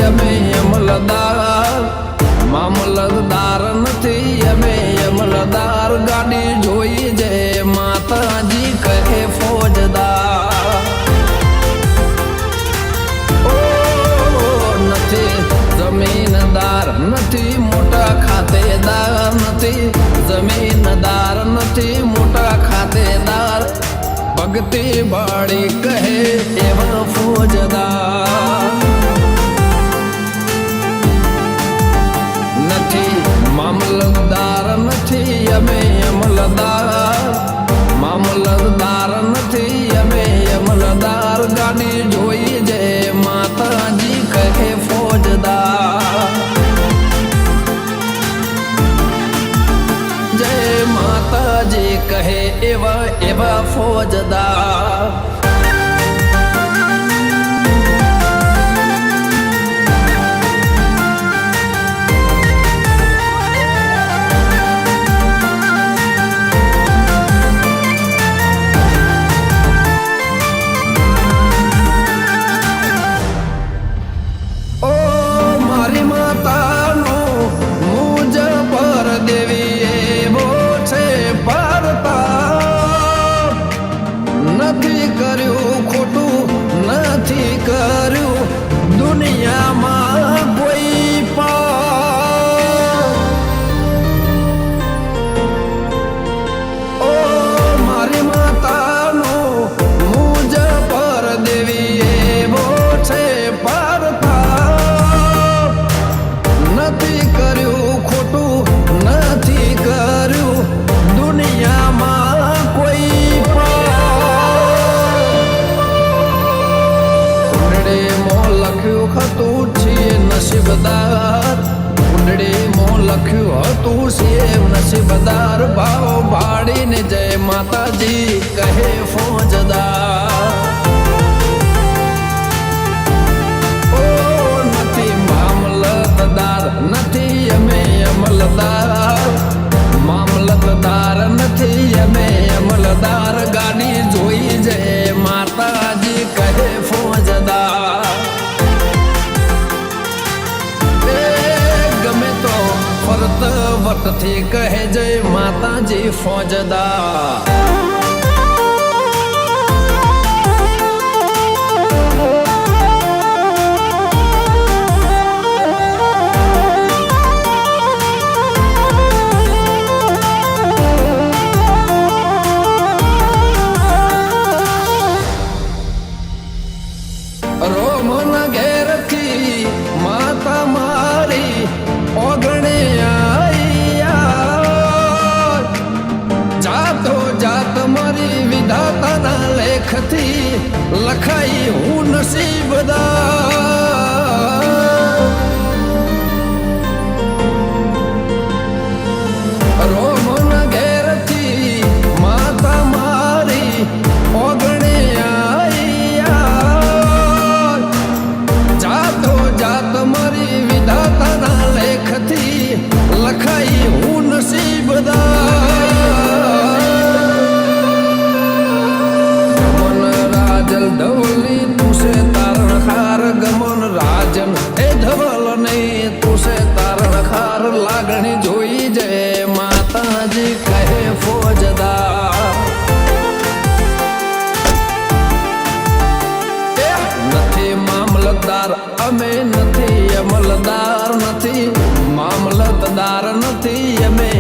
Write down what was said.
અમે અમલદાર, મામલતદાર નથી અમે અમલદાર, ગાડી જોઈ જે માતાજી કહે ફોજદાર. ઓ નથી જમીનદાર, નથી મોટા ખાતેદાર, નથી જમીનદાર, નથી મોટા ખાતેદાર, ભક્તિ બાળી કહે એવા ફોજદાર. નથી મામલતદાર, નથી અમે અમલદાર, મામલતદાર નથી અમે અમલદાર, ગાડી જોઈ જે માતાજી કહે ફોજદાર. જય માતાજી કહે એવા એવા ફોજદાર. નથી કર્યું ખોટું, નથી કર્યું દુનિયામાં કોઈ પાપ. ઓ મારી માતાનો મુજ પર દેવી એવો છે પરતાપ. નથી કર્યું ખોટું, નથી કર્યું દુનિયામાં કોઈ લખ્યું હતું છીએ નસીબદાર, કુંડળીમાં લખ્યું હતું છીએ નસીબદાર, ભાવ ભાડીને જય માતાજી કહે ફોજદાર. ઓ નથી મામલતદાર, નથી અમે અમલદાર, મામલતદાર નથી અમે અમલદાર, ગાડી જોઈ જય માતાજી કહે ફોજદાર. ફરત વટથી કહે જય માતાજી ફોજદાર. રોમન ઘેરથી માતા મારી ઓગણે જાતો જાત મારી વિધાતાના લેખથી લખાઈ હું નસીબદાર. રોમન ઘેરથી માતા મારી ઓગણે જાતો જાત મારી વિધાતાના લેખથી લખાઈ હું નસીબદાર. ગમન રાજલ ધવલી તું છે તારણખાર, ગમન રાજન એ ધવલ નહીં તું છે તારણખાર, લાગણી જોઈ જય માતાજી કહે ફોજદાર. નથી મામલતદાર અમે નથી અમલદાર, નથી મામલતદાર નથી અમે